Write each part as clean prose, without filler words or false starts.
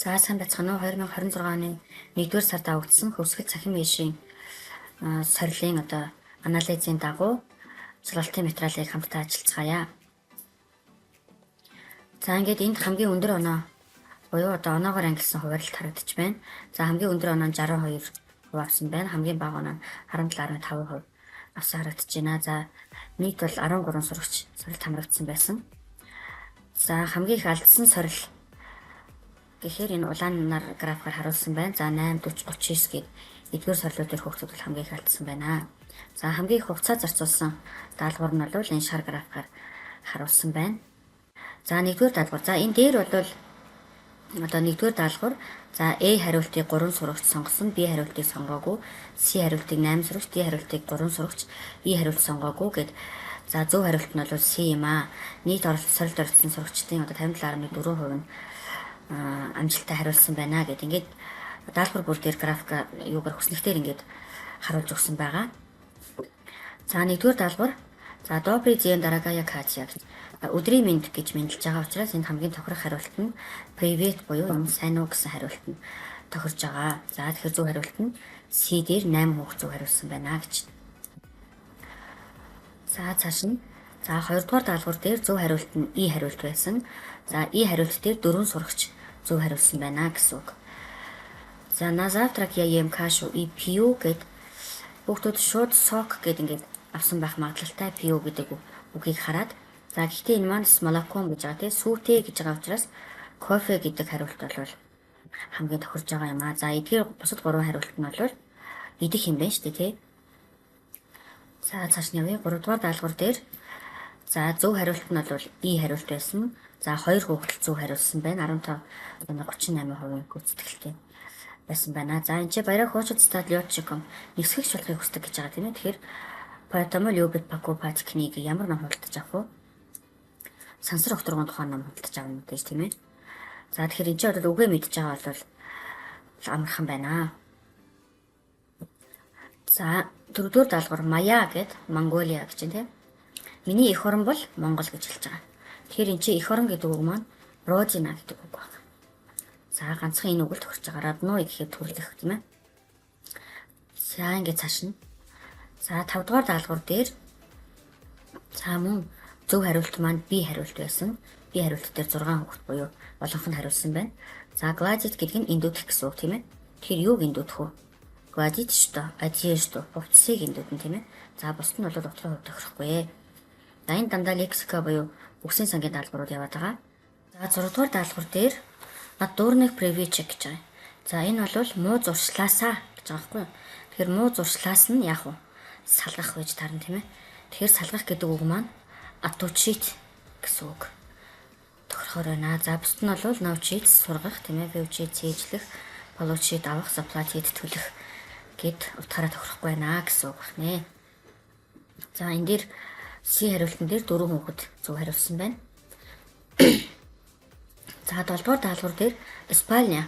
За сайн байцгаана уу? 2026 оны 1-р сард авагдсан хөвсгөл цахим ээшийн сорилын анализын дагуу цэцэрлэгтийн материалыг хамтдаа ажиллацгаая. За ингээд энд хамгийн өндөр оноо буюу оноогоор ангилсан хуваарлт харагдаж байна. За хамгийн өндөр оноо нь 62% авсан байна. Хамгийн бага оноо нь 17.5% авсан харагдаж байна. За нийт бол 13 сурагч сорилт хамрагдсан байсан. За хамгийн их алдсан сорил гэхээр энэ улаанаар графикаар харуулсан байна. За 8, 40, 39 гээд эдгээр сорилууд дээр хүүхдүүд бол хамгийн их алдсан байна. За хамгийн их хугацаа зарцуулсан даалгавар нь бол энэ шар графикаар харуулсан байна. За 1-р даалгавар. За энэ дээр бол 1-р даалгавар. За A хариултыг 3 сурагч сонгосон, B хариултыг сонгоогүй, C хариултыг 8 сурагч, D хариултыг 3 сурагч, E хариулт сонгоогүй гээд за зөв хариулт нь бол C юм аа. Нийт сорилт оролцсон сурагчдын 57.4% нь амжилттай хариулсан байна гэд ингээд даалгавар бүр дээр график юугаар хүснэгтэр ингээд харуулж өгсөн байгаа. За 1-р даалгавар. За добрый день, дорогая Катя. Өдрийн мэнд гэж мэндэлж байгаа учраас энэ хамгийн тохирох хариулт нь привет буюу энэ сайн уу гэсэн хариулт нь тохирж байгаа. За тэгэхээр зөв хариулт нь C дээр 8 хүүхэд зөв хариулсан байна гэж. За цааш нь за 2-р даалгавар дээр зөв хариулт нь E хариулт байсан. За E хариулт дээр 4 сурагч зөв хариулсан байна гэсэн үг. За на завтрак я ем кашу и пью гэд бүгдүүд шууд сок гэд ингээд авсан байх магадлалтай пью гэдэг үгийг хараад за гэхдээ энэ маань молоком гэж байгаа тий сүүтэй гэж байгаа учраас кофе гэдэг хариулт бол хамгийн тохирж байгаа юм аа. За эдгээр бусад 3 хариулт нь бол идэх юм байна шүү дээ тий. За цааш нь явъя. 3-р даалгавар дээр за зөв хариулт нь бол E хариулт байсан. За 2 хүүхэд зөв хариулсан байна. 38% гүйцэтгэлтэй байсан байна. За энэ ч баяраа хочет стад лётчиком нисгэгч болохыг хүсдэг гэж байгаа тийм ээ. Тэгэхээр поэтому любит покупать книги ямар ном худалдаж авах вэ? Сансар окторгон тухайн ном худалдаж авах юм гэж тийм ээ. За тэгэхээр энэ ч бол үгээ мэдж байгаа бол амархан байна. За 4-р даалгавар Мая гэд Монголиа гэж тийм. Миний эх орон бол Монгол гэж хэлж байгаа. Тэгэхээр энэ чинь эх орон гэдэг үг маань Родина гэдэг үг байна. За ганцхан энэ үг л тохирч байгаа. Родной гэхэд төрлөх тийм ээ. За ингээд цааш нь. За 5-р даалгавар дээр за мөн зөв хариулт маань B хариулт байсан. B хариулт дээр 6 хүүхэд буюу олонх нь хариулсан байна. За гладит гэдэг нь эндүүдэх гэсэн үг тийм ээ. Тэгэхээр юуг эндүүдэх вэ? Гладит шүү дээ. Адье шүү дээ. Хувцсыг эндүүдэн тийм ээ. За бусд нь бол утгын хувь тохирохгүй. За энэ дандаа лексика буюу үгсийн сангийн даалгаврууд яваад байгаа. За 6-р даалгавар дээр дурных привичек гэж байгаа. За энэ бол муу зуршлаасаа гэж байгаа байхгүй юу? Тэгэхээр муу зуршлаас нь яах вэ? Салгах байж таарна тийм ээ. Тэгэхээр салгах гэдэг үг маань отучить гэсэн үг тохирохоор байна. За бусд нь бол научить сургах тийм ээ. Выучить цээжлэх, получить авах, заплатить төлөх гэд утгаараа тохирохгүй байна гэсэн үг байна. За энэ дээр C хариултан дээр 4 хүүхэд зөв хариулсан байна. За 7-р даалгавар дээр Испания.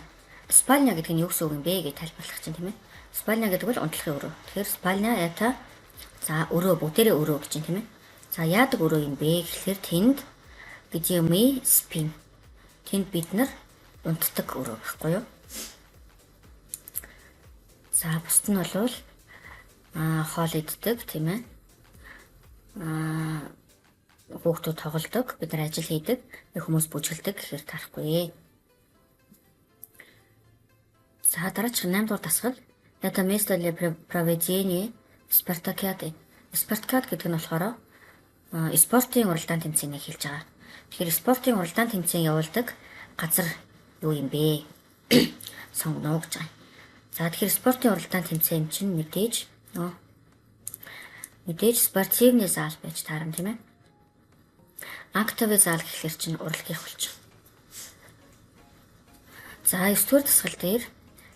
Испания гэдэг нь юу гэсэн үг юм бэ гэж тайлбарлах чинь тийм ээ. Испания гэдэг бол унтлахын өрөө. Тэгэхээр Испания это за өрөө бүгдээрээ өрөө гэж юм тийм ээ. За яадаг өрөө юм бэ гэхээр тэнд где мы спим. Тэнд бид нар унтдаг өрөө гэхгүй юу? За бусд нь бол хоол иддэг тийм ээ. Хүүхдүүд тоглодог, бид нар ажил хийдэг, хүмүүс бүжгэлдэг гэхээр тарахгүй. За дараачих 8-р дасгал. Это место для проведения спартакиады. Спартакиад гэдэг нь болохоор спортын уралдаан тэмцээнийг хэлж байгаа. Тэгэхээр спортын уралдаан тэмцээн явуулдаг газар юу юм бэ? Сонгоно гэж байгаа. За тэгэхээр спортын уралдаан тэмцээн чинь мэдээж спортивны зал байж таарна тийм ээ. Актовый зал гэхэлэр чинь урлагийнх болчих. За 9-р дасгал дээр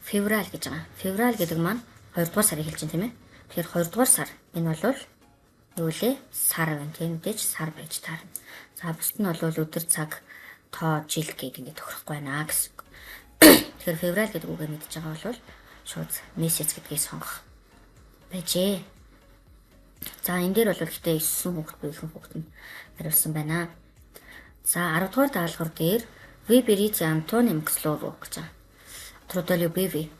февраль гэж байгаа. Февраль гэдэг маань 2-р сарыг хэлж байна тийм ээ. Тэгэхээр 2-р сар энэ бол юу лээ? Сар байна тийм мэдээж сар байж таарна. За бусд нь бол өдөр цаг тоо жил гэдэг ингэ тохирохгүй байна гэсэн. Тэгэхээр февраль гэдэг үгээ мэдж байгаа бол шууд месяц гэдгийг сонгох байжээ. За энэ дээр бол гэхдээ 9 хүүхэд буюу ихэнх хүүхэд нь хариулсан байна. За 10 дугаар даалгавар дээр Виберите антоним к слову гэж байгаа. Трудолюбивый.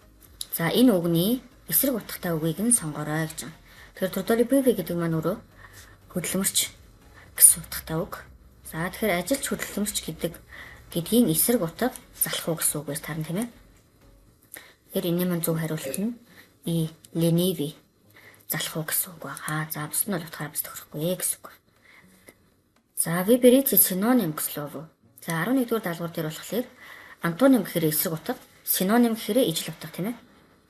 За энэ үгний эсрэг утгатай үгийг нь сонгоорой гэж байна. Тэгэхээр трудолюбивый гэдэг маань өөрөө хөдөлмөрч гэсэн утгатай үг. За тэгэхээр ажилч хөдөлмөрч гэдгийн эсрэг утга залах уу гэсэн үг байж таарна тийм ээ. Тэгэхээр энэ маань зөв хариулт нь и ленивый залах уу гэсэн үг байгаа. За бус нь бол утгаараа бас тохирохгүй гэсэн үг. За виберите синоним к слову. За 11-р даалгавар дээр болохоор антоним гэхээр эсрэг утга, синоним гэхээр ижил утга тийм ээ.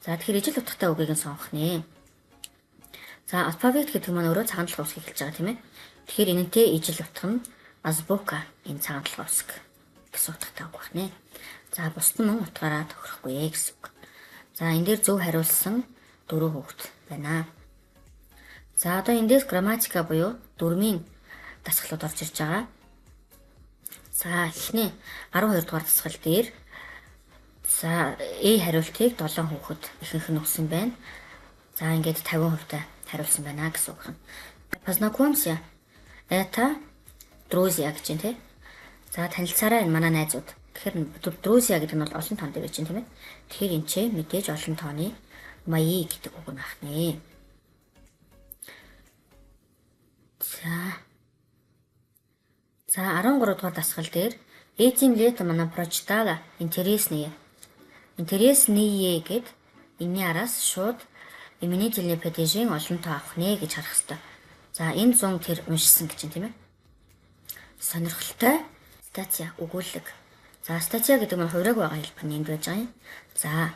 За тэгэхээр ижил утгатай үгийг нь сонгох нэ. За алфавит гэдэг маань өөрөө цагаан толгой усыг хэлж байгаа тийм ээ. Тэгэхээр энэнтэй ижил утга нь азбука энэ цагаан толгой усг гэсэн утгатай үг байна. За бусд нь утгаараа тохирохгүй гэсэн үг. За энэ дээр зөв хариулсан 4 хүүхэд байна. За одоо эндээс грамматика буюу дүрмийн дасгалууд орж ирж байгаа. За эхний 12 дугаар дасгал дээр за хариултыг 7 хүүхэд ихэнх нь өгсөн байна. За ингээд 50% хариулсан байна гэсэн үг. Познакомься. Это друзья гэж байна тий. За танилцаарай энэ манай найзууд. Тэгэхээр друзья гэдэг нь бол олон тоон дээр байж байна тийм ээ. Тэгэхээр энэ ч мэдээж олон тооны мои гэдэг үг нь ахнэ. За 13 дугаар дасгал дээр этим летом она прочитала интересные гэд энэний араас шууд именительный падежийн олон тоо авах нэ гэж харах хэрэгтэй. За энэ 100 тэр уншсан гэж байна тийм ээ. Сонирхолтой статья өгүүлэг. За статья гэдэг нь хувираг байгаа хэлбэр нь энд байж байгаа юм. За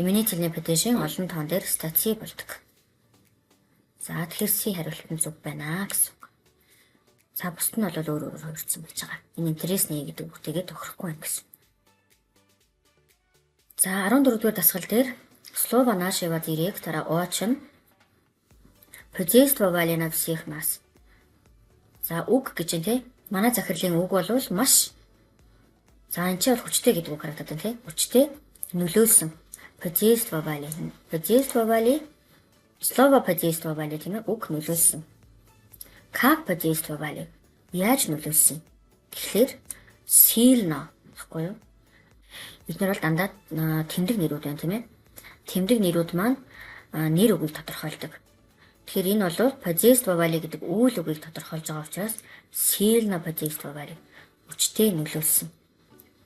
именительный падежийн олон тоон дээр статья болдог. За тэгэхээр C хариулт нь зөв байна гэсэн. За бусд нь бол өөр хувирсан болж байгаа. Энэ интересный гэдэг үгтэйгээ тохирохгүй байна гэсэн. За 14-р дасгал дээр слово нашего директора очень подействовали на всех нас. За үг гэж юм те. Манай захирлын үг бол маш за энэ ч бол хүчтэй гэдэг үг харагдаад байна те. Хүчтэй нөлөөлсөн. Подействовали. Слово подействовали тийм ээ үг нөлөөлсөн. Как подействовали? Яаж нөлөөлсөн? Тэгэхээр сильно гэхгүй юу? Бид нар бол дандаа тэмдэг нэрүүд байна тийм ээ. Тэмдэг нэрүүд маань нэр үгийг тодорхойлдог. Тэгэхээр энэ бол подействовали гэдэг үйл үгийг тодорхойлж байгаа учраас сильно подействовали хүчтэй нөлөөлсөн.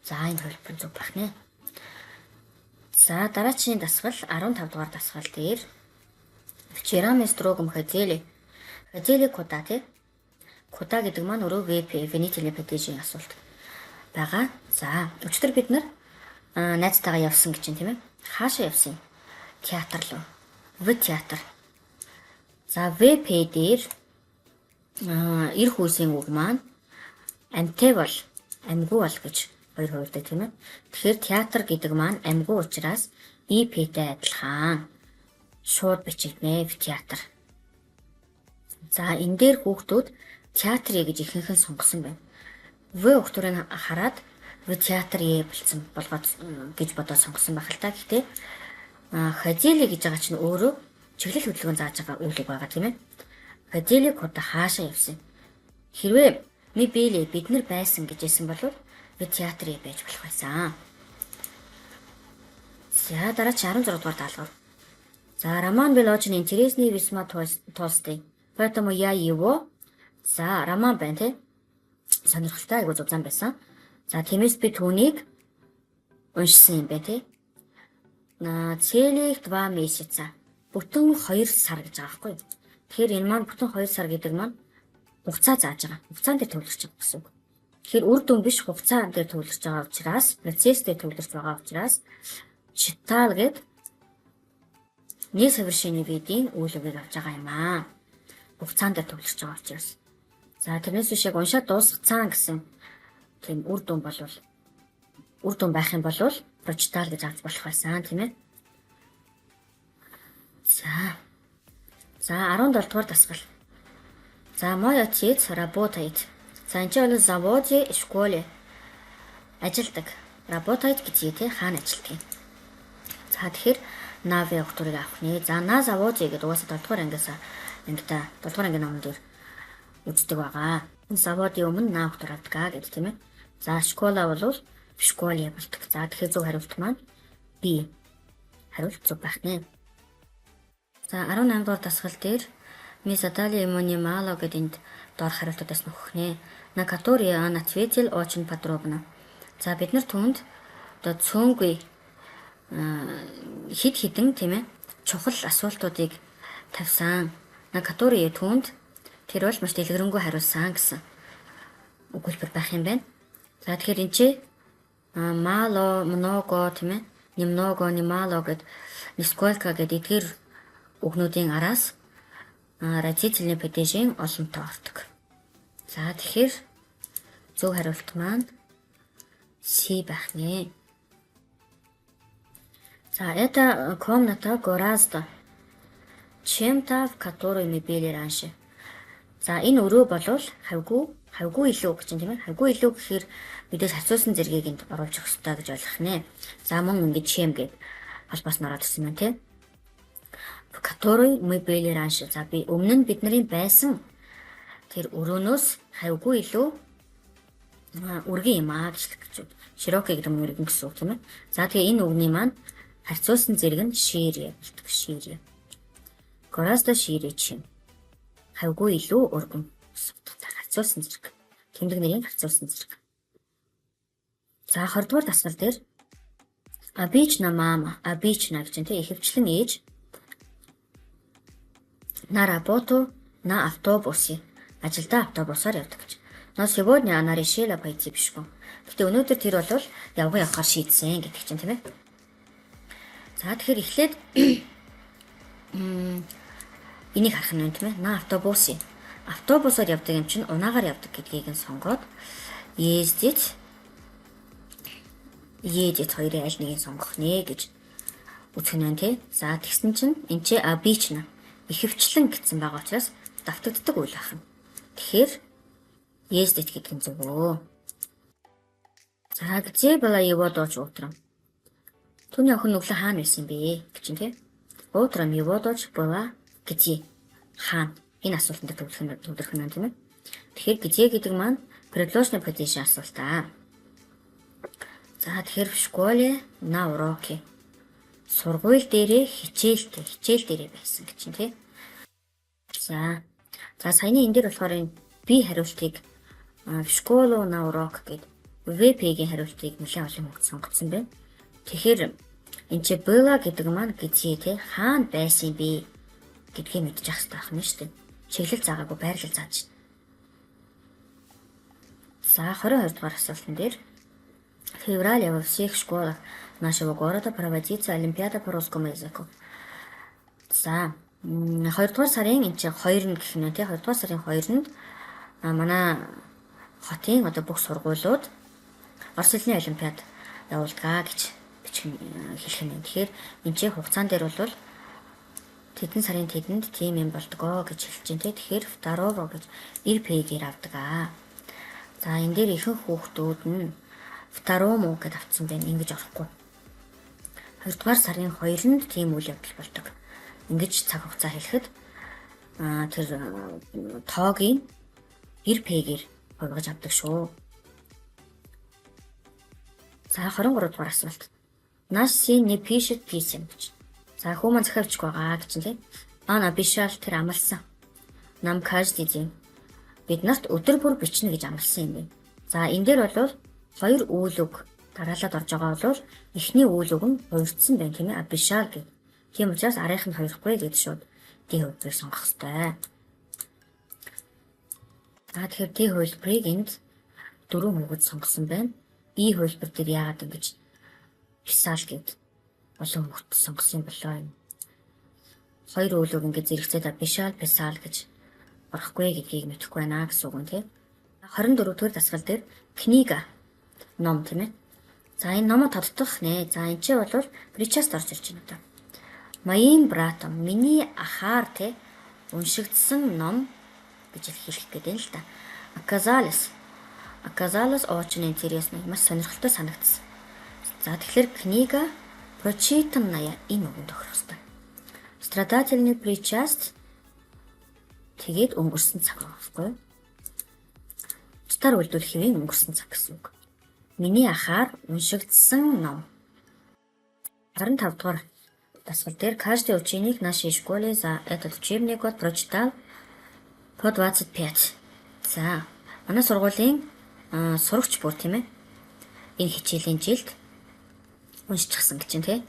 За энэ хэлбэр зөв байх нэ. За дараагийн дасгал 15 дугаар дасгал дээр вчера мы строгом хотели куда тий. Куда гэдэг маань өөрөө ВП Венетилийн падежийн асуулт байгаа. За өчтөр бид нар найзтайгаа явсан гэж юм тийм ээ. Хаашаа явсан? Театр руу. В театр. За ВП дээр эр хүйсийн үг маань амьтаа бол амьгүй бол гэж хоёр хувирдаг тийм ээ. Тэгэхээр театр гэдэг маань амьгүй учраас ИП-тэй адилхан шууд бичигднэ в театр. За энэ дээр хүүхдүүд театрыг гэж ихэнх нь сонгосон байна. В хүүхдүүрийг хараад в театрыг болсон болгоод гэж бодоод сонгосон байх л та. Гэхдээ ходили гэж байгаа чинь өөрөө чиглэл хөдөлгөөн зааж байгаа үйлэг байгаа тийм ээ. Ходили куда хаашаа явсан. Хэрвээ ми бэлээ бид нар байсан гэж хэлсэн бол в театрыг байж болох байсан. За дараа 16 дугаар даалгавар. За роман был очень интересный весьма толстый. Поэтому я его за роман байна те. Сонирхолтой айгуу зузаан байсан. За тиймээс би түүнийг уншсан юм байна те. Целых 2 месяца. Бүтэн 2 сар гэж байгаа байхгүй. Тэгэхээр энэ маань бүтэн 2 сар гэдэг маань хугацаа зааж байгаа. Хугацаан дээр төвлөрч байгаа гэсэн үг. Тэгэхээр үр дүн биш хугацаан дээр төвлөрч байгаа учраас, процесс дээр төвлөрч байгаа учраас читал гэд несовершенный видийн үйл үгийг авч байгаа юм аа. Хугацаан дээр төвлөрч байгаа учраас. За тэрнээс биш яг уншаад дуусгацсан гэсэн тийм үр дүн байх юм бол прочитал гэж авч болох байсан тийм ээ. За 17 дугаар дасгал. За мой отец работает. За энэ бол заводе, школе ажилдаг. Работает гэж тий хаана ажилдаг юм. За тэгэхээр наве өгтөрийг авах нэ. За на заводе гэдэг угаасаа 7 дугаар ангиас ангита 7 дугаар ангийн номон дээр үздэг байгаа. Энэ заводын өмнө на өгтөр авдаг гэдэг тийм ээ. За школа бол в школе болдог. За тэгэхээр зөв хариулт маань B. Хариулт зөв байх нэ. За 18 дугаар дасгал дээр мы задали ему немало гэдэг энд доор хариултуудаас нөхөх нэ. На которые он ответил очень подробно. За бид нар түүнд одоо цөөнгүй хид хідэн тийм ээ чухал асуултуудыг тавьсан. На которые түүнд тэр бол маш дэлгэрэнгүй хариулсан гэсэн өгүүлбэр байх юм байна. За тэгэхээр энэ чи мало, много тийм ээ, немного, немало гэд нисколько гэд эдгээр үгнүүдийн араас родительный падежийн олонтоо ордог. За тэгэхээр зөв хариулт маань C байх нэ. За это комната гораздо чем-то, в которой мы были раньше. За энэ өрөө болвол хавьгүй илүү гэж юм тийм ээ. Хавьгүй илүү гэхээр бидээс хацуусан зэргийг энд оруулж өгөх ёстой гэж ойлгох нэ. За мөн ингэж чем гэд холбоос нь ороод ирсэн юм тийм. В которой мы были раньше. За би өмнө нь бидний байсан тэр өрөөнөөс хавьгүй илүү үргэн юм аа гэж широкий гэдэг нь үргэн гэсэн үг тийм ээ. За тэгээ энэ үгний маань харьцуулсан зэрэг нь шире болдог. Шире. Гораздо шире чем. Хавьгүй илүү өргөн харьцуулсан зэрэг. Тэмдэг нэрийн харьцуулсан зэрэг. За 20 дугаар дасгал дээр обычно мама, обычно гэж тийм ихэвчлэн ээж на работу на автобусе. Ажилдаа автобусаар явдаг гэж. Но сегодня она решила пойти пешком. Гэтэ өнөөдөр тэр бол явахаар шийдсэн гэдэг чинь тийм ээ. За тэгэхээр эхлээд энийг харах нь тийм ээ. На автобусе. Автобусаар явдаг юм чинь унаагаар явдаг гэдгийг нь сонгоод ездить хоёрын аль нэгийг сонгох нэ гэж үзэх нь байна тий. За тэгсэн чинь энэ чи обычно ихэвчлэн гэсэн байгаа учраас давтагддаг үйл ахна. Тэгэхээр ездить гэдэг нь зөв өө. За где была его дочь утром? Түүний охин өглөө хаана байсан бэ гэж чинь тий. Утром его дочь была где? Хаана? Энэ асуултанд төвлөрөх нь тийм ээ. Тэгэхээр где гэдэг маань предложный падеж асуулт аа. За тэгэхээр в школе на уроке. Сургууль дээрээ хичээл дээрээ байсан гэж чинь тий. За саяны энэ дээр болохоор энэ би хариултыг в школу на урок гэд ВП-ийн хариултыг нэлээд олон хүмүүс сонгоцсон байна. Тэгэхээр энэ чи была гэдэг маань где тий хаана байсан бэ гэдгийг мэдчих хэрэгтэй байх нь шүү дээ. Чиглэл заагаагүй байрлал зааж байна. За 22 дугаар асуултан дээр в феврале во всех школах нашего города проводится олимпиада по русскому языку. За 2 дугаар сарын энэ чи 2 гэх нь тий 2 дугаар сарын 2-нд манай хотын одоо бүх сургуулиуд орос хэлний олимпиад явуулдаг гэж хэлэх юм. Тэгэхээр энэ чи хугацаан дээр бол тэдэн сарын тэдэнд тим юм болдгоо гэж хэлж байна тий. Тэгэхээр второго гэж ИРП-гээр авдаг аа. За энэ дээр ихэнх хүүхдүүд нь второму гэд авцсан байна. Ингэж орохгүй. 2 дугаар сарын 2-нд тийм үйл явдал болдог. Ингэж цаг хугацаа хэлэхэд тэр тоогийн ИРП-гээр хувьгаж авдаг шүү. За 23 дугаар асуулт. Наш сын не пишет писем гэж. За хүмүүс захиавчих байгаа гэж тийм. Обещал тэр амласан. Нам каждый день. Бид нарт өдөр бүр бичнэ гэж амласан юм байна. За энэ дээр бол хоёр үйл үг дараалаад орж байгаа бол эхний үйл үг нь хувирдсан байна тийм ээ. Обещал гэх. Тийм учраас арийнх нь хоёрхгүй гэдэг шууд ди хувьдыг сонгох хэрэгтэй. За тэгэхээр ди хувьбарыг энд дөрөв хүүхэд сонгосон байна. И хувьбар дээр яагаад ингэж писал гэд олон хүүхэд сонгосон болоо юм. Хоёр үйл үг ингэж зэрэгцээд обещал, писал гэж орохгүй гэдгийг мэдэхгүй байна гэсэн үг юм тийм. 24 дугаар дасгал дээр книга ном тийм ээ. За энэ номоо тодтох нэ. За энэ ч бол причаст орж ирж байна одоо. Моим братом миний ахаар те уншигдсан ном гэж хэлэх гээд байна л да. Оказалось очень интересно. Маш сонирхолтой санагдсан. За тэгэхээр книга прочитанная энэ үгэнд тохирох хэрэгтэй. Страдательный причаст тэгээд өнгөрсөн цаг байхгүй. Цутар үйлдвэрлэх хэвийн өнгөрсөн цаг гэсэн үг. Миний ахаар уншигдсан ном. 25 дугаар дасгал дээр каждый ученик нашей школе за этот учебный год прочитал по 25. За, манай сургуулийн сурагч бүр тийм ээ. Энэ хичээлийн жилд уншчихсан гэж тийм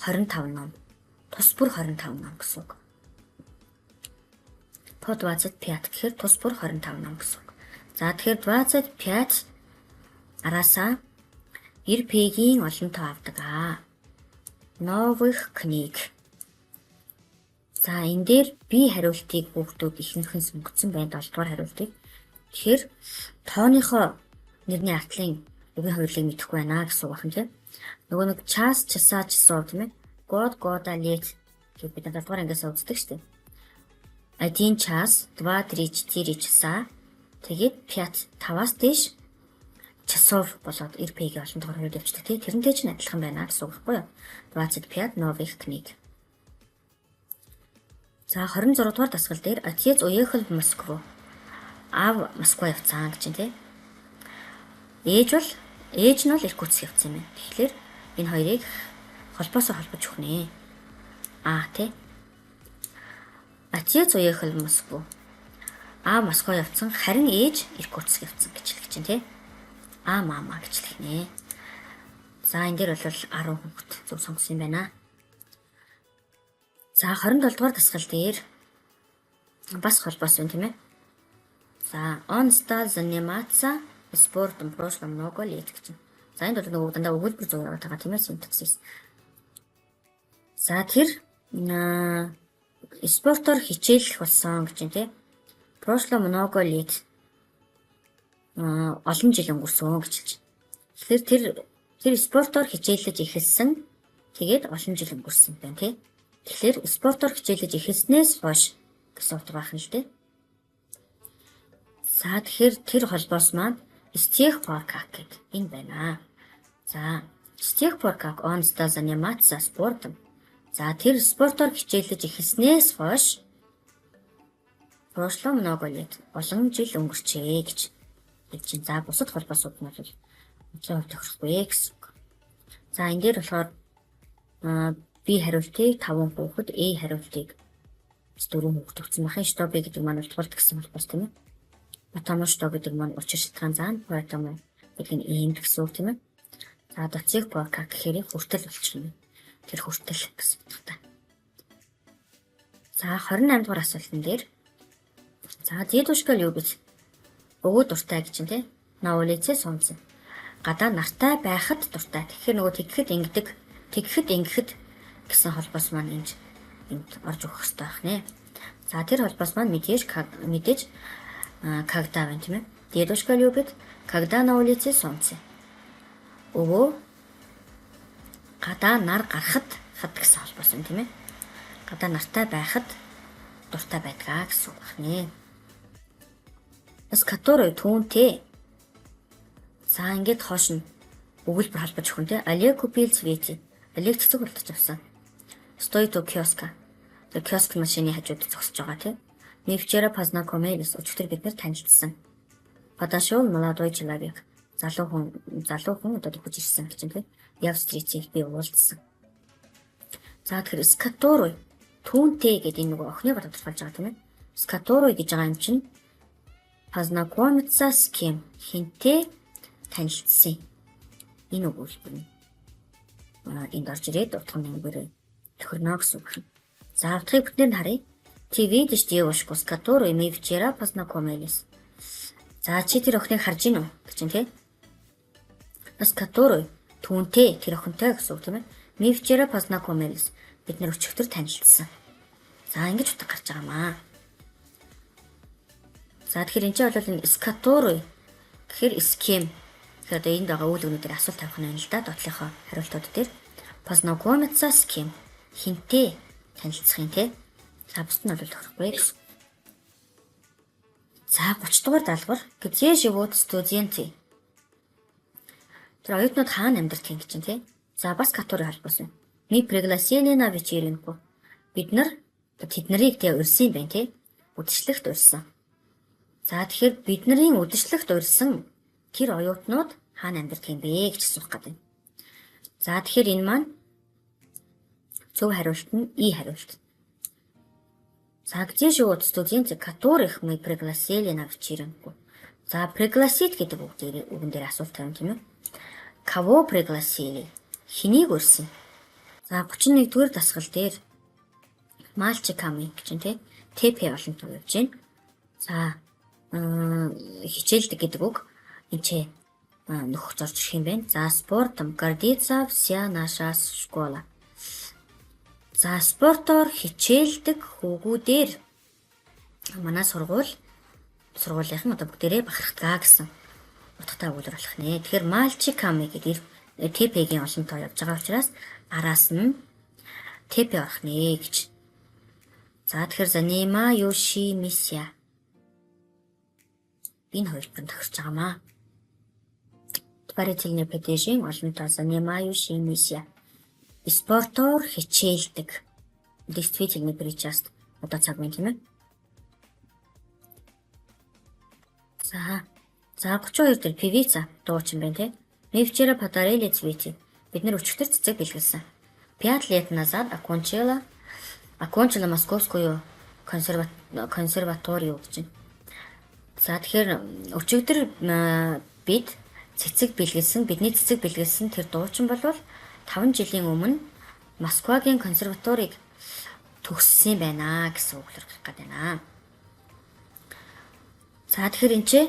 25 ном. Тус бүр 25 ном гэсэн үг. По 25 гэхээр тус бүр 25 ном гэсэн үг. За тэгэхээр 25 араасаа 90 пэгийн олонтоо авдаг аа. Новых книг. За энэ дээр би хариултыг хүүхдүүд ихэнхэн сонгоцсон байна 7 дугаар хариултыг. Тэгэхээр тооныхоо нэрний артлын үгийн хувирлыг мэдэхгүй байна гэсэн үг байна тийм. Нөгөө нэг час часаа часоо тийм ээ. Год года лет гэж бид 7 дугаар ангиас үздэг шүү дээ. 1 час, 2, 3, 4 часа. Тэгээд 5 5-аас дээш часов болоод 90 пэгийн олон тохиол хувьд явчихдаг тийм. Тэрнтэй ч адилхан байна гэсэн үг байхгүй юу? 25 новых книг. За 26 дугаар дасгал дээр отец уехал в Москву. Аав Москва явцсан гэж тийм. Ээж нь бол Иркутск явцсан юм. Тэгэхээр энэ хоёрыг холбоосоо холбож өгнө. Тий. Отец уехал в Москву. Аав Москва явцсан, харин ээж Иркутск явцсан гэж хэлж чинь тий. Мама гэж хэлнэ. За энэ дээр бол 10 хүүхэд зөв сонгосон юм байна. За 27 дугаар дасгал дээр бас холбоос байна тийм ээ. За он стал заниматься спортом в прошлом много лет гэж. За энд бол нөгөө дандаа өгүүлбэр зураг яваад байгаа тийм ээ синтаксис. За тэр спортоор хичээлэх болсон гэж юм тийм. Прошло много лет олон жил өнгөрсөн гэж хэлж. Тэгэхээр тэр спортоор хичээлж эхэлсэн. Тэгээд олон жил өнгөрсөн байна тийм. Тэгэхээр спортоор хичээлж эхэлснээс хойш гэсэн утга байна л дээ. За тэгэхээр тэр холбоос маань с тех пор как гэдэг энэ байна. За с тех пор как он стал заниматься спортом. За тэр спортоор хичээлж эхэлснээс хойш прошло много лет олон жил өнгөрчээ гэж хэлж чинь. За бусад холбоосууд нь бол өглөө тохирохгүй гэсэн үг. За энэ дээр болохоор B хариултыг 5 хүүхэд, A хариултыг 4 хүүхэд өгсөн байна. Что B гэдэг маань тулд гэсэн холбоос тийм ээ. Потому что гэдэг маань учир шалтгаан заана. Поэтому гэдэг нь ийм гэсэн үг тийм ээ. За до сих пор как гэхээр хүртэл болчихно. Тэр хүртэл гэсэн утгатай. За 28 дугаар асуултан дээр за дедушка любит өвөө дуртай гэж юм те. На улице солнце. Гадаа нартай байхад дуртай. Тэгэхээр нөгөө тэгэхэд ингэхэд гэсэн холбоос маань энд орж өгөх хэрэгтэй байх нэ. За тэр холбоос маань мэдээж когда байна тийм ээ. Дедушка любит когда на улице солнце. Өвөө гадаа нар гарахад гэсэн холбоос юм тийм ээ. Гадаа нартай байхад дуртай байдгаа гэсэн үг байна. С которой түүнтэй. За ингээд хоош нь өгүүлбэр холбож өгөн тий. Олег купил цветы. Олег цэцэг болтож авсан. Стоит у киоска. Тэр киоск машины хажууд зогсож байгаа тий. Мы вчера познакомились. Өчигдөр бид нэр танилцсан. Подошел молодой человек. Залуу хүн одоо хүч ирсэн гэж юм тий. Я встречил би уулзсан. За тэгэхээр с которой түүнтэй гэдэг энэ нөгөө охины бодож болж байгаа тийм ээ. С которой гэж байгаа юм чинь познакомиться с кем хинтээ танилцсан. Энэ өгүүлбэр нь энд орж ирээд утгын нэмбэр тохирно гэсэн үг. За утгыг бүтнээр нь харъя. Ты видишь девушку, с которой мы вчера познакомились. За чи тэр охиныг харж гин үү гэж юм тий. С которой түүнтэй тэр охинтой гэсэн үг тийм ээ. Мы вчера познакомились. Бид нэр өчигдөр танилцсан. За ингэж утга гарч байгаа маа. За тэгэхээр энэ чинь бол энэ с которой гэхээр с кем. Тэгэхээр энд байгаа үйл өгнүүдээр асуулт тавих нь л да доотлийнхоо хариултууд дээр. Познакомиться с кем. Хинтээ танилцах юм те. За бусд нь бол тохирохгүй гэсэн. За 30 дугаар даалгавар. Где живут студенты? Тэр оюутнууд хаана амьдардаг юм гэж чинь те. За бас который холбоос юм. Мы пригласили на вечеринку. Бид нар тэд нарыг тэ урьсан юм байна те. Үдшилтэд урьсан. За тэгэхээр бид нарын үдшилтэд урьсан тэр оюутнууд Хаана амьдардаг юм бэ гэж асуух гэдэг. За тэгэхээр энэ маань зөв хариулт нь И хариулт. За где живут студенты, которых мы пригласили на вечеринку? За пригласить гэдэг үгэн дээр асуулт тавина тийм ээ. Кого пригласили? Хэнийг өрсөн? За 31-р дасгал дээр мальчиками гэж юм тий. ТП олонтоо явж байна. За хичээлдэг гэдэг үг энэ ч нөхөж орж ирэх юм байна. За спортом гордится вся наша школа. За спортоор хичээлдэг хүүгүүдээр манай сургуулийнхан одоо бүгдээрээ бахархдаг гэсэн утгатай өгүүлбэр болох нэ. Тэгэхээр мальчиками гэдэг ТП-гийн олонтоо явж байгаа учраас араас нь ТП орох нэ гэж. За тэгэхээр занимающимися энэ хувилбар тохирч байгаамаа. Предварительный падежийн олонтоо занимающимися спортоор хичээлдэг. Действительный причаст одоо цаг мэн тийм ээ. За 32 дээр певица дуучин байна тий. Мы вчера подарили цветы. Бид нэр өчигдөр цэцэг бэлгэлсэн. 5 лет назад окончила Московскую консерваторию гэж байна. За тэгэхээр өчигдөр бид цэцэг бэлгэлсэн, бидний цэцэг бэлгэлсэн тэр дуучин болвол 5 жилийн өмнө Москвагийн консерваторийг төгссөн байна гэсэн үг гарах гээд байна. За тэгэхээр энэ чи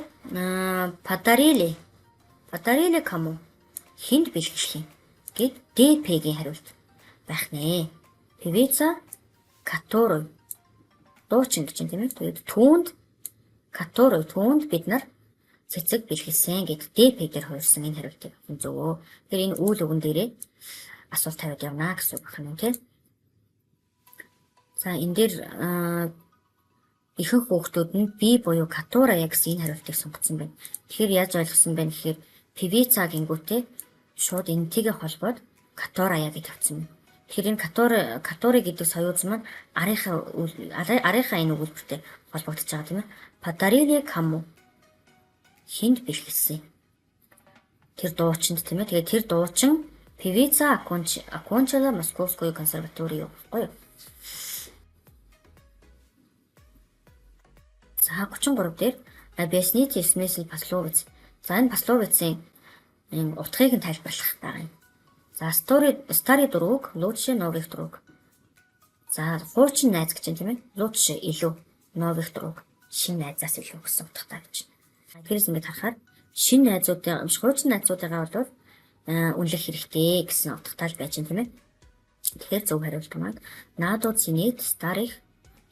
подарили кому хинд бэлгэлэх юм гэд ДП-гийн хариулт байх нэ. Певица которой дуучин гэж юм тийм ээ. Тэгээд түүнд бид нар цэцэг бэлгэлсэн гэд ДП-гээр хуурсан энэ хариултыг зөвөө. Тэгэхээр энэ үйл өгөн дээрээ асуулт тавиад явна гэсэн үг байна тийм. За энэ дээр ихэнх хүүхдүүд нь би буюу которая гэсэн энэ хариултыг сонгоцсон байна. Тэгэхээр яаж ойлгосон бэ гэхээр певица гингүүтээ шууд энтэйгээ холбоод которая гэж тавьсан байна. Тэгэхээр энэ которой гэдэг соёуз маань арийнхаа энэ өгүүлбэртэй холбогдож байгаа тийм ээ. Подарили кому хинд бэлгэлсэн. Тэр дуучинд тийм ээ. Тэгээд тэр дуучин певица окончила Московскую консерваторию гоё. За 33 дээр объясните смысл пословиц. За энэ пословицын утгыг нь тайлбарлах байгаа юм. За старый друг лучше новых друг. За хуучин найз гэж юм тийм ээ. Лучше илүү новых друг шинэ найзаас илүү гэсэн утгатай гэж. Тэрээс ингэж харахаар шинэ найзуудаа хуучин найзуудаагаа бол үнэлэх хэрэгтэй гэсэн утгатай байж юм тийм ээ. Тэгэхээр зөв хариулт маань надад ценит старых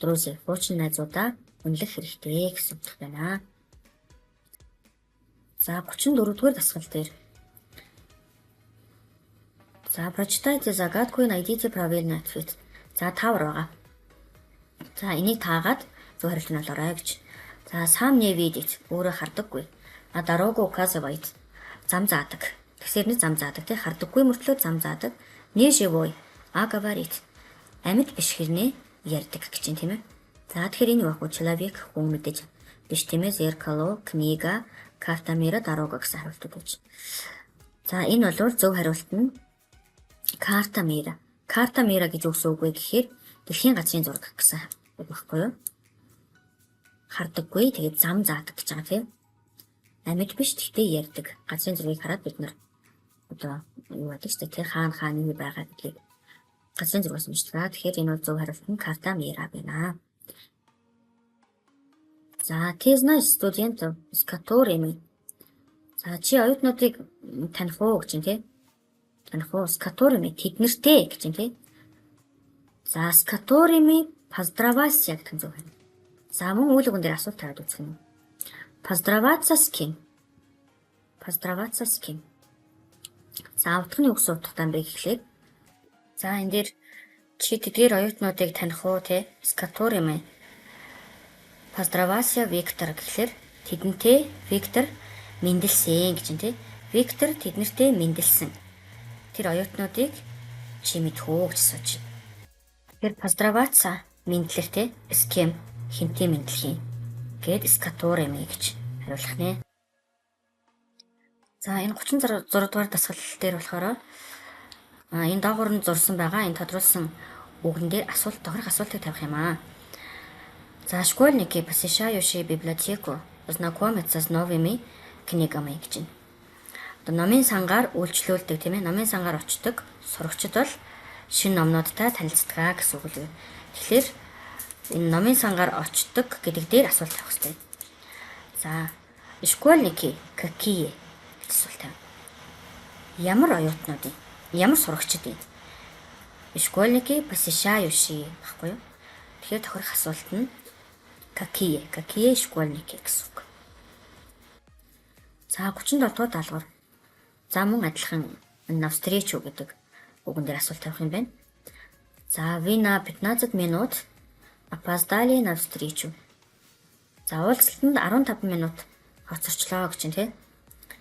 друзей хуучин найзуудаа үнэлэх хэрэгтэй гэсэн үг байна. За 34-р дасгал дээр. За прочитайте загадку и найдите правильный ответ. За 5 байгаа. За энийг таагаад зөв хариулт нь олоорой гэж. За сам не видеть өөрөө хардаггүй. А дорогу указывает зам заадаг. Тэгсэрний зам заадаг тий хардаггүй мөртлөө зам заадаг. Не живой а говорит. Амьд биш хэрнээ ярьдаг гэж юм тийм ээ. За тэгэхээр энэ яг человек хүн мэдээж биш тийм ээ. Зеркало, книга, карта мира, дорога гэсэн хариултууд гэж. За энэ бол зөв хариулт нь карта мира. Карта мира гэж үгс үг вэ гэхээр дэлхийн газрын зураг гэсэн үг баггүй юу? Хардаггүй тэгээд зам заадаг гэж байгаа тийм. Амьд биш гэхдээ ярьдаг. Газрын зургийг хараад бид нар одоо юу гэдэг чинь тэр хаана юу байгаа гэдгийг газрын зургаас уншдаг. Тэгэхээр энэ бол зөв хариулт нь карта мира байна. За ты знаешь студентов с которыми. За чи оюутнуудыг таних уу гэж юм тий. Таних уу с которыми тэднэртэй гэж юм тий. За с которыми поздравайся гэх юм зөв байна. За мөн үйл өгөн дээр асуулт тавиад үзэх юм. Поздраваться с кем? Поздраваться с кем? За утганы үгс утгатай бэ гэхлээр. За энэ дээр чи тэдгээр оюутнуудыг таних уу тий. С которыми поздравайся Виктор гэхлээр тэдэнтэй Виктор мэндэлсэн гэж юм тий. Виктор тэднэртэй мэндэлсэн. Тэр оюутнуудыг чи мэдэх үү гэж асууж байна. Тэр поздраваться мэдлэх тий. С кем хинтээ мэдлэх юм. Гэт с которыми гэж хариулах нэ. За энэ 36 дугаар дасгал дээр болохоор энэ доогуур нь зурсан байгаа энэ тодруулсан үгэн дээр тохирох асуултыг тавих юм аа. За школьники, посещающие библиотеку, знакомятся с новыми книгами гэж байна. Одоо номын сангаар үйлчлүүлдэг тийм ээ. Номын сангаар очдог сурагчид бол шинэ номнуудтай танилцдаг гэсэн үг л. Тэгэхээр энэ номын сангаар очдог гэдэг дээр асуулт тавих хэрэгтэй. За школьники какие гэж асуулт тавь. Ямар оюутнуудын, ямар сурагчдын? Школьники посещающие баггүй юу? Тэгэхээр тохирох асуулт нь какие школьники гэсэн үг. За 37 дугаар даалгавар. За мөн адилхан навстречу гэдэг үгэн дээр асуулт тавих юм байна. За вы на 15 минут опоздали на встречу. За уулзалтанд 15 минут хоцорчлоо гэж байна тийм.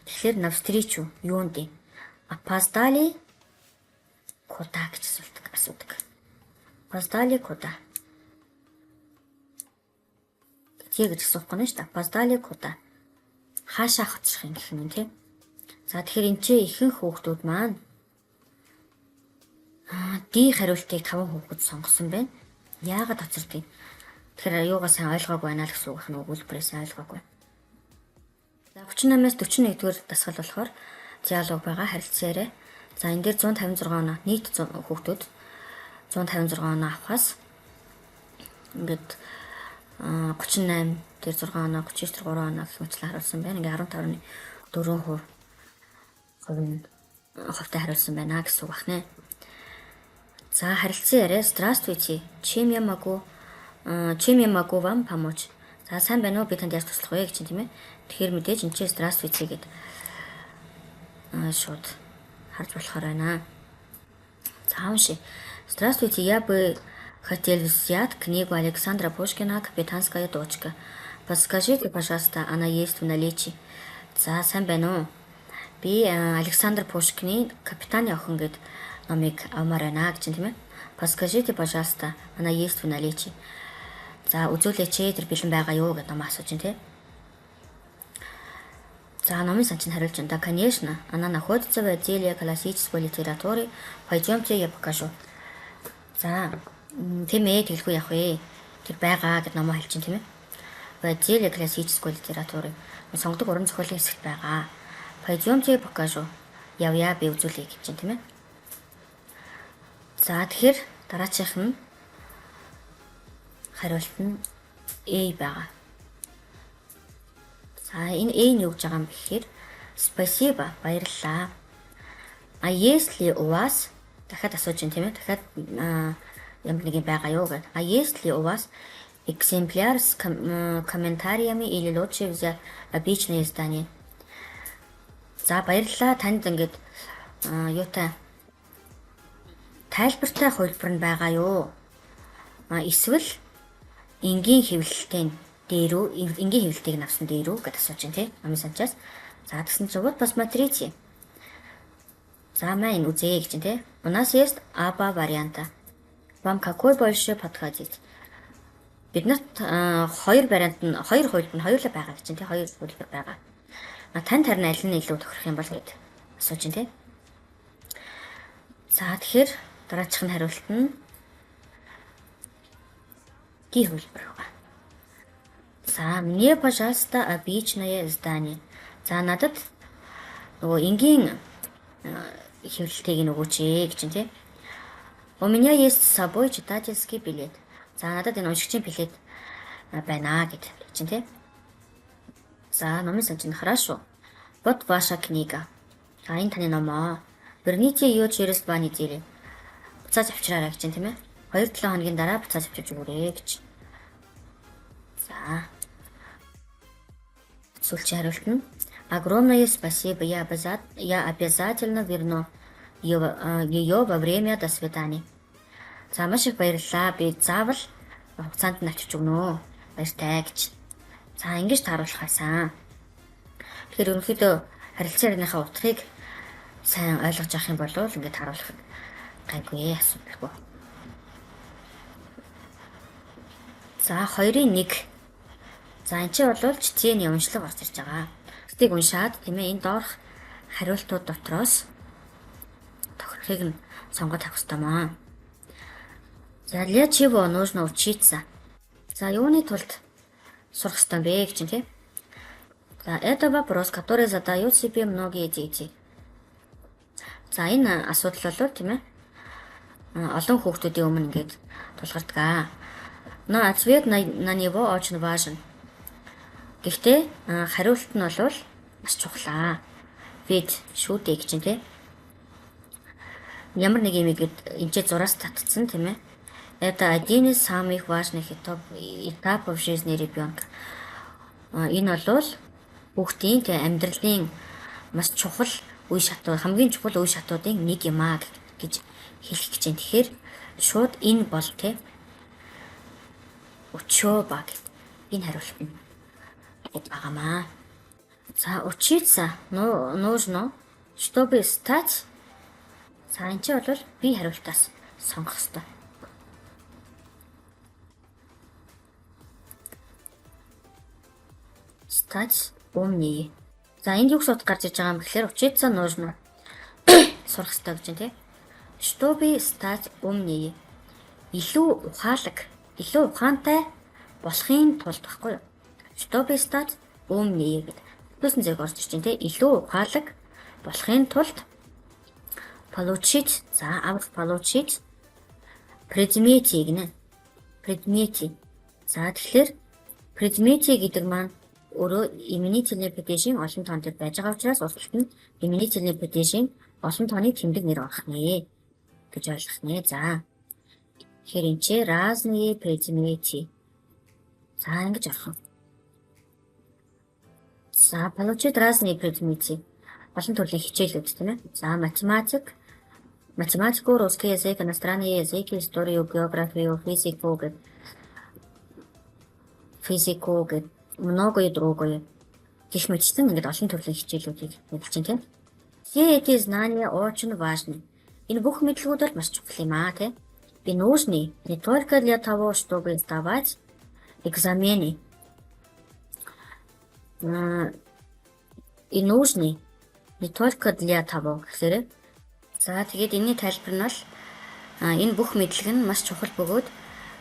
Тэгэхээр навстречу юунд вэ? Опоздали куда гэж асуудаг. Опоздали куда? Гэж асуух гэнэ шүү дээ. Опоздали куда? Хаашаа хоцрох юм гэх юм тийм. За тэгэхээр энэ ч ихэнх хүүхдүүд маань D хариултыг 5 хүүхэд сонгосон байна. Яагаад хоцордгийг? Тэгэхээр юугаа сайн ойлгоогүй байна л гэсэн үг нь өгүүлбэрээс ойлгоогүй. За 38-аас 41-р дасгал болохоор диалог байгаа харилцаарай. За энэ дээр 156 оноо нийт хүүхдүүд 156 оноо авахаас ингээд 38 дээр 6 оноо 39 дээр 3 оноо гэх мэтлээ харуулсан байна. Ингээ 15.4% хувьтай харуулсан байна гэсэн үг байна. За харилцан яриа здравствуйте. Чем я могу вам помочь? За сайн байна уу? Би танд яаж туслах вэ гэж тийм ээ. Тэгэхээр мэдээж энэ ч здравствуйте гэд шууд харж болохоор байна. За унши. Здравствуйте, я бы хотел взять книгу Александра Пушкина «Капитанская дочка». Подскажите, пожалуйста, она есть в наличии. За сайн байна уу? Би Александр Пушкины «Капитаны охин» гэд номыг авмаар байна гэж тийм ээ. Подскажите, пожалуйста, она есть в наличии. За үзүүлээч тэр бэлэн байгаа юу гэдэг ном асууж байна тийм. За номын сан чинь хариулж байна. Да, конечно, она находится в отделе классической литературы. Пойдемте, я покажу. За тийм ээ тэгэлгүй явах вэ? Тэр байгаа гэд номоо хэлж чинь тийм ээ. В отделе классической литературы. Сонгодог уран зохиолын хэсэгт байгаа. Пойдемте, покажу. Явъя би үзүүлье гэж чинь тийм ээ. За тэгэхээр дараачих нь хариулт нь A байгаа. За энэ A нь юу гэж байгаа юм гэхээр спасибо баярлалаа. А если у вас дахиад асууж байна тийм ээ. Дахиад ямар нэг юм байгаа юу гэдэг. А если у вас экземпляр с комментариями или лучше взять обычное издание. За баярлалаа танд ингээд юутай тайлбартай хувилбар нь байгаа юу? Эсвэл энгийн хэвлэлтэй дээр үү? Энгийн хэвлэлтийг авсан дээр үү гэж асууж байна тийм. Амын санчаас. За тэгсэн чинь вот посмотрите. За мэн үзье гэж тийм. У нас есть оба варианта. Вам какой больше подходит? Биднэрт хоёр вариант нь хоёр хувилбар нь хоёулаа байгаа гэж тийм. Хоёр хувилбар байгаа. Танд харин аль нь илүү тохирох юм бол гэд асууж байна тийм. За тэгэхээр дараачих нь хариулт нь Г хувилбар байгаа. За мне, пожалуйста, обычное издание. За надад нөгөө энгийн хэвлэлтийг нөгөөч гэж тийм. У меня есть с собой читательский билет. За надад энэ уншигчийн билет байна гэж тийм. За номын сан чинь хорошо. Вот ваша книга. А энэ таны номоо. Верните ее через 2 недели. Буцааж авчираарай гэж тийм ээ. 2-7 хоногийн дараа буцааж авчирч өгөөрэй гэж. За. Сүүлчийн хариулт нь огромное спасибо. Я обязательно верну ее во время до свидания. За маш их баярлалаа. Би заавал хугацаанд нь авчирч өгнө. Баяртай гэж. За ингэж тааруулах байсан. Тэгэхээр ерөнхийдөө харилцааныхаа утгыг сайн ойлгож авах юм бол ингэж харуулах гайгүй асуудалгүй. За 2-1. За энэ ч бол чтение уншлага гарч ирж байгаа. Тестийг уншаад тийм ээ энэ доорх хариултууд дотроос тохирохыг нь сонгоод авах хэрэгтэй маа. За для чего нужно учиться? За юуны тулд сурах хэрэгтэй бэ гэж чинь тий. За это вопрос, который задают себе многие дети. За энэ асуудал бол тийм ээ олон хүүхдүүдийн өмнө ингээд тулгардаг. Но ответ на него очень важен. Гэхдээ хариулт нь бол маш чухлаа. Ведь шүү дээ гэж тий. Ямар нэг юм ингээд зураас татцсан тийм ээ. Это один из самых важных этапов жизни ребенка. Энэ бол хүүхдийн амьдралын маш чухал үе шатууд, хамгийн чухал үе шатуудын нэг юм аа гэж хэлэх гэж байна. Тэгэхээр шууд энэ бол тий учёба гэдэг энэ хариулт нь байгаамаа. За учиться нужно, чтобы стать. За энэ ч бол би хариултаас сонгох хэрэгтэй. Стать умнее. За энд юу гэж гарч иж байгаа юм гэхээр учиться нужно. Сурах хэрэгтэй гэж байна тий. Чтобы стать умнее. Илүү ухаантай болохын тулд баггүй юу? Чтобы стать умнее гэдэг. Түүсэн зэрэг орж иж байна тий. Илүү ухаалаг болохын тулд получить, за авах получить предмети гинэ. Предмети. За тэгэхээр предмети гэдэг маань өөрөө именительный падежийн олон тоон дээр байж байгаа учраас урталт нь именительный падежийн олон тооны тэмдэг нэр болох нэ гэж ойлгох нэ. За тэгэхээр энэ ч разные предмети. За ингэж орох. За получить разные предмети. Олон төрлийн хичээлүүд тийм ээ. За математику, русский язык, иностранные языки, историю, географию, физику гэдэг многое другое. Гэх мэтчлэн ингээд олон төрлийн хичээлүүдийг нэрлэж байна тийм. Все эти знания очень важны. Энэ бүх мэдлэгүүд бол маш чухал юм аа тийм. И нужны не только для того, чтобы сдавать экзамены. И нужны не только для того гэхээр. За тэгээд энэний тайлбар нь бол энэ бүх мэдлэг нь маш чухал бөгөөд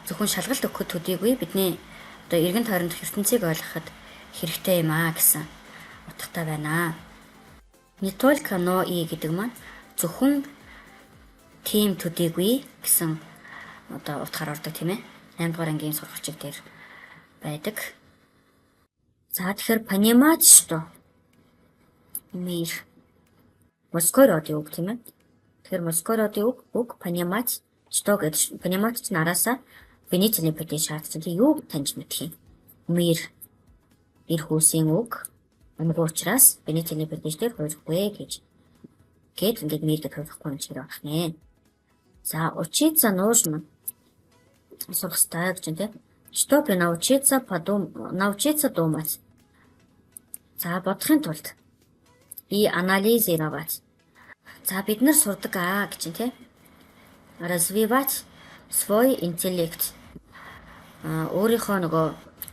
зөвхөн шалгалт өгөхөд төдийгүй бидний одоо эргэн тойронд ертөнцийг ойлгоход хэрэгтэй юм аа гэсэн утгатай байна. Не только но и гэдэг маань зөвхөн тийм төдийгүй гэсэн одоо утгаар ордог тийм ээ. 8 дугаар ангийн сургагчид дээр байдаг. За тэгэхээр понимать что мир. Морской родный үг тийм ээ. Тэгэхээр морской родный үг понимать что гэдэг. Понимать ч нараасаа винительный падеж шаардсан. Тэг юу таньж мэдэх юм? Мир. Ир хүүсийн үг. Амиг учраас винительный падеж дээр хуурахгүй гэж. Гэт ингээд мир гэдэг хуурахгүй юм шиг байна нэ. За учиться нужно. Сурах хэрэгтэй гэж тийм. Чтобы научиться думать. За бодохын тулд и анализировать. За бид нар сурдаг гэж тийм. Развивать свой интеллект. Өөрийнхөө нөгөө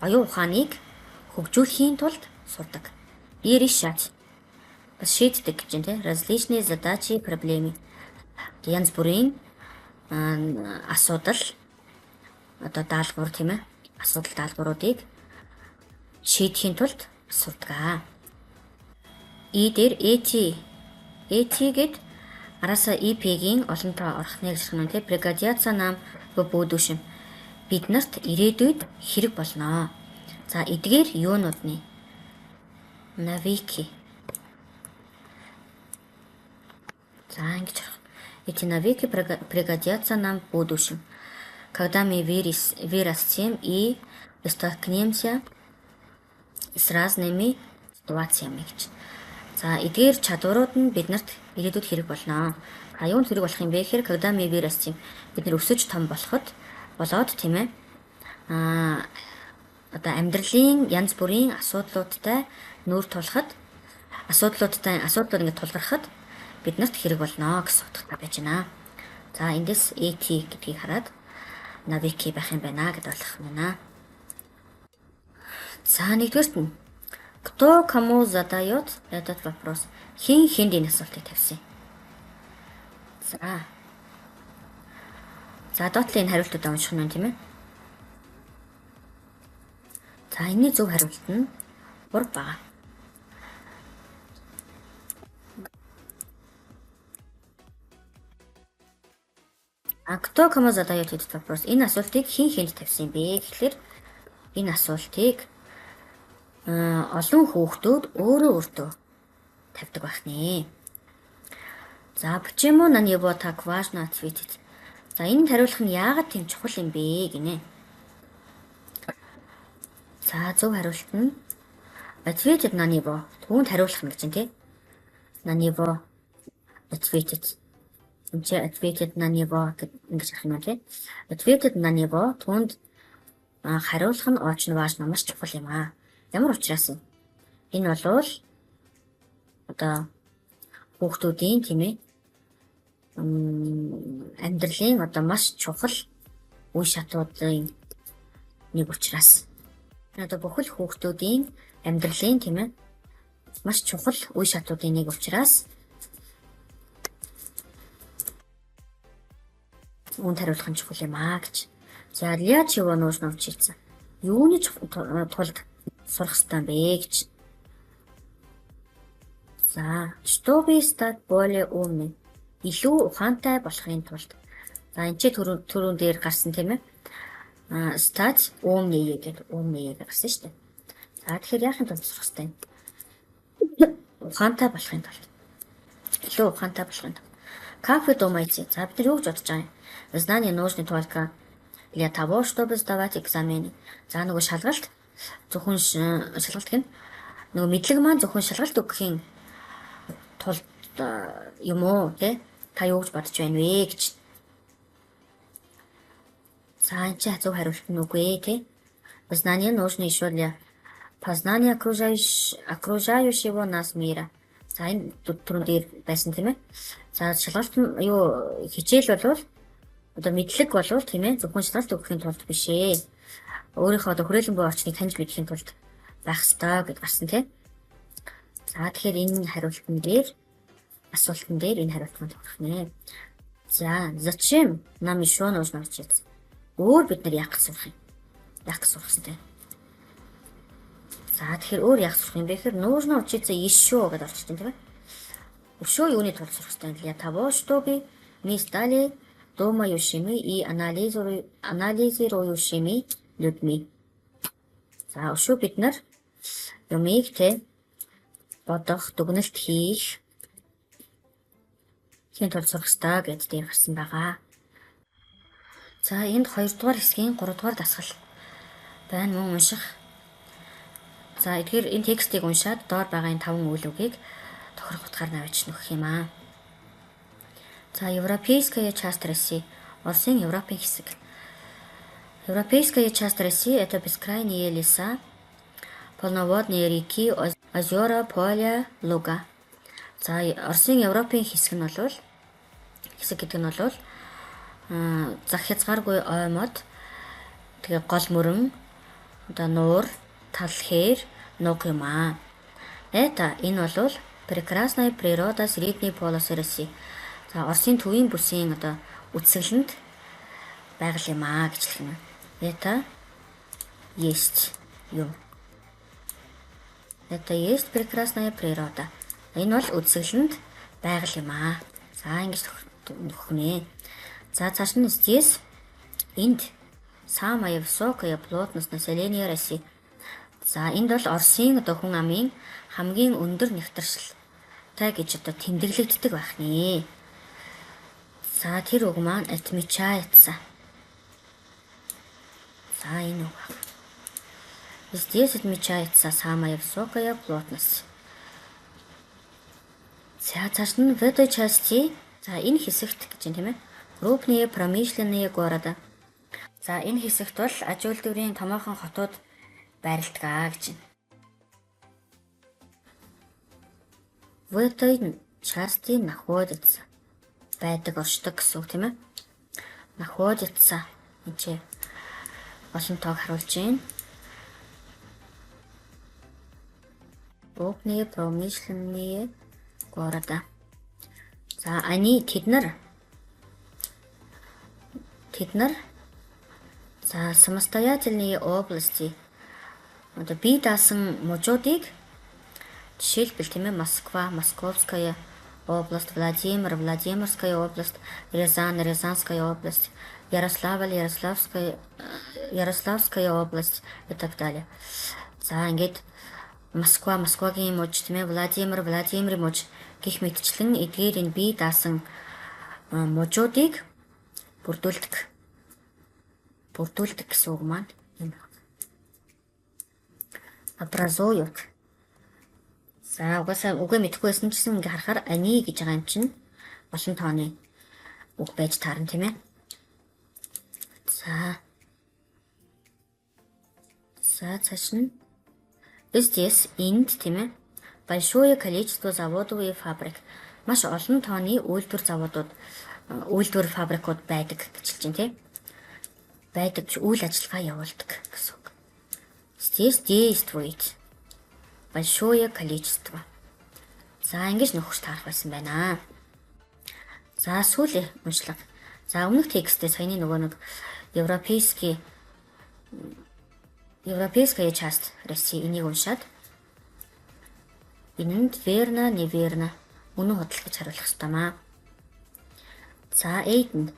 оюун ухааныг хөгжүүлэхийн тулд сурдаг. И решать. Бас шийддэг гэж тийм. Различные задачи, проблемы. Янз бүрийн асуудал одоо даалгавар тийм ээ. Асуудал даалгавруудыг шийдэхийн тулд сурдаг. И дээр эти гэд араасаа ИП-гийн олонтоо орохны гэсэн нь тийм. Пригодятся нам в будущем. Бид нарт ирээдүйд хэрэг болно. За эдгээр юунуудны навики. За ингэж эти навики пригодятся нам в будущем. Когда мы вырастем и столкнемся с разными ситуациями гэж. За эдгээр чадварууд нь биднэрт ирээдүйд хэрэг болно. А юунд хэрэг болох юм бэ гэхээр когда мы вырастем бид нэр өсөж том болоод тийм ээ. Одоо амьдралын янз бүрийн асуудлуудтай нүүр тулахад асуудлууд ингээд тулгархад биднэрт хэрэг болно гэсэн утгатай байж байна. За эндээс AT гэдгийг хараад навики байх юм байна гэдээ ойлгох юм байна. За нэгдүгээрт нь Кто кому задает этот вопрос? Хин хинд энэ асуултыг тавьсан. За доотлын хариултууд унших нь тийм ээ. За энэний зөв хариулт нь буруу байгаа. Кто кому задает этот вопрос? Энэ асуултыг хин хинд тавьсан бэ гэхлээр энэ асуултыг олон хүүхдүүд өөртөө тавьдаг байх нэ. За почему на него так важно ответить? За энэ хариулах нь яагаад тийм чухал юм бэ гинэ. За зөв хариулт нь ответить на него. Түүнд хариулах нь гэж байна тий. На него ответить. Энд ответить на него гэж харах юм тий. Ответить на него түүнд хариулах нь очень важно, маш чухал юм аа. Ямар учраас юм? Энэ бол одоо хүүхдүүдийн тийм ээ амьдралын одоо маш чухал үе шатуудын нэг учраас. Одоо бүхэл хүүхдүүдийн амьдралын тийм ээ маш чухал үе шатуудын нэг учраас үүнд хариулах нь чухал юм аа гэж. За для чего нужно учиться? Юуны тулд сурах ёстой юм бэ гэж. За, чтобы стать более умным. Илүү ухаантай болохын тулд. За энэ ч түрүүн дээр гарсан тийм ээ. Стать умнее гэдэг умнее гарсан шүү дээ. За тэгэхээр яахын тулд сурах ёстой юм? Ухаантай болохын тулд. Илүү ухаантай болохын тулд. Как вы думаете? За бид нар юу гэж бодож байгаа юм? Знания нужны только для того, чтобы сдавать экзамены. За нөгөө шалгалт зөвхөн шалгалт гэн нөгөө мэдлэг маань зөвхөн шалгалт өгөхийн тулд юм уу те? Та юу гэж бодож байна вэ гэж. За энэ ч зөв хариулт нь үгүй те. Знания нужны еще для познания окружающего нас мира. За энэ түрүүн дээр байсан тийм ээ. За шалгалт юу хичээл болвол одоо мэдлэг болвол тийм ээ зөвхөн шалгалт өгөхийн тулд биш ээ. Өөрийнхөө одоо хүрээлэн буй орчныг таньж мэдхийн тулд байх ёстой гэж гарсан тийм. За тэгэхээр энэ хариултан дээр асуултан дээр энэ хариултанд хүрэх нэ. За зачем нам еще нужно учиться? Өөр бид нар яах гэж сурах юм? Яах гэж сурах юм те? За тэгэхээр өөр яах сурах юм бэ гэхээр нужно учиться еще гэдээ орчиж байна тийм ээ. Еще юуны тулд сурах юм для того, чтобы мы стали думающими и анализирующими людьми. За өшөө бид нар юмыг те бодох, дүгнэлт хийх хин тулд сурах ёстой гэж дээр гарсан байгаа. За энд 2 дугаар хэсгийн 3 дугаар дасгал байна мөн унших. За эдгээр энэ текстийг уншаад доор байгаа энэ 5 үйл үгийг тохирох утгаар навч нөхөх юм аа. За европейская часть России. Оросын Европын хэсэг. Европейская часть России это бескрайние леса, полноводные реки, озера, поля, луга. За Оросын Европын хэсэг нь бол хэсэг гэдэг нь бол зах хязгааргүй ой мод, тэгээ гол мөрөн, одоо нуур, тал хээр, нуг юм аа. Энэ бол прекрасная природа средней полосы России. За Оросын төвийн бүсийн одоо үтсгэлэнд байгаль юм аа гэж хэлнэ. Это есть юм. Это есть прекрасная природа. Энэ бол үтсгэлэнд байгаль юм аа. За ингэж нөхнэ. За цааш нь здесь энд самая высокая плотность населения России. За энд бол Оросын одоо хүн амын хамгийн өндөр нэгтршилтэй гэж одоо тэмдэглэгддэг байх нэ. За тэр үг маань отмечается. За энэ үг. Здесь отмечается самая высокая плотность. За цааш нь в этой части за энэ хэсэгт гэж юм тийм ээ. Крупные промышленные города. За энэ хэсэгт бол аж үйлдвэрийн томоохон хотууд байрладаг гэж байна. В этой части находится байдаг оршдог гэсэн үг тийм ээ. Находится энэ олон тоог харуулж байна. крупные промышленные города. За они тэд нар за самостоятельные области. Одоо бие даасан мужуудыг жишээлбэл тийм ээ Москва, Московская область, Владимир, Владимирская область, Рязань, Рязанская область, Ярославль, Ярославская область и так далее. За ингээд Москва, Москвагийн муж тийм ээ Владимир, Владимирийн муж гэх мэтчлэн эдгээр энэ бие даасан мужуудыг бүрдүүлдэг гэсэн үг маань юм. Образуют. За угаасаа үгээ мэдэхгүй байсан ч гэсэн ингээ харахаар они гэж байгаа юм чинь олон тооны үг байж таарна тийм ээ. За цааш нь здесь энд тийм ээ большое количество заводов и фабрик. Маш олон тооны үйлдвэр фабрикууд байдаг гэж хэлж байна тийм. Байдаг үйл ажиллагаа явуулдаг гэсэн үг. Здесь действует большое количество. За ингэж нөхөж таарах байсан байна. За сүүлийн уншлага. За өмнөх текстээ саяны нөгөө нэг европейская часть России энийг уншаад энэнд верно, неверно үнэн худал гэж хариулах ёстой маа. За эйдэн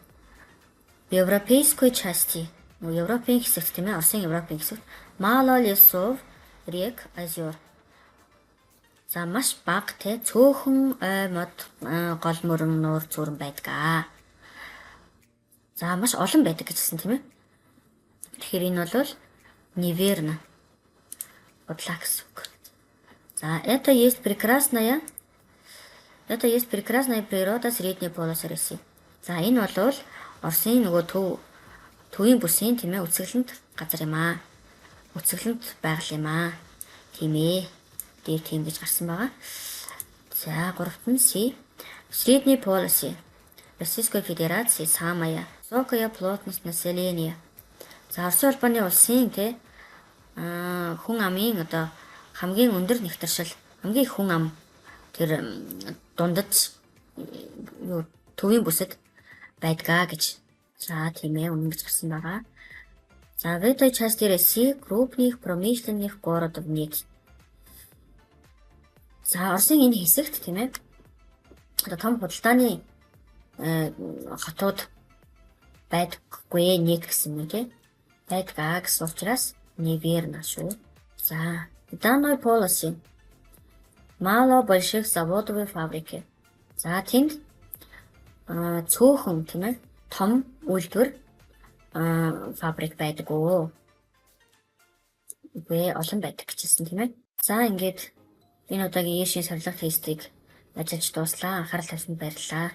в европейской части Европын хэсэгт тийм ээ Оросын Европын хэсэгт мало лесов, рек, озер. За маш бага те цөөхөн ой мод гол мөрөн нуур зүрэн байдаг. За маш олон байдаг гэжсэн тийм ээ. Тэгэхээр энэ бол неверно. Бодлоо гэсэн үг. За это есть прекрасная природа средней полосы России. За энэ бол Оросын нөгөө төвийн бүсийн тийм ээ үсгэлэнт газар юм аа. Үсгэлэнт байгаль юм аа. Тийм ээ. Дээр тийм гэж гарсан байгаа. За гуравт нь Си. Средней полосы Российской Федерации самая высокая плотность населения. За Оросын улбаны улсын тий хүн амын одоо хамгийн өндөр нэгтршил, хамгийн их хүн ам тэр дундаж төвийн бүсэд байдгаа гэж. За тийм ээ үнэн гэж гарсан байгаа. За в этой части России крупных промышленных городов нет. За Оросын энэ хэсэгт тийм ээ одоо том худалдааны хотууд байдаггүй нет гэсэн үг тийм. Байдгаа гэсэн учраас неверно шүү. За данной полосе мало больших заводов и фабрики. За тэнд цөөхөн тийм ээ том үйлдвэр фабрик байдаг уу? Үгүй олон байдаг гэжсэн тийм ээ. За ингээд энэ удаагийн Ешийн сарлах тестийг ажиллаж дууслаа. Анхаарал тавьсанд баярлалаа.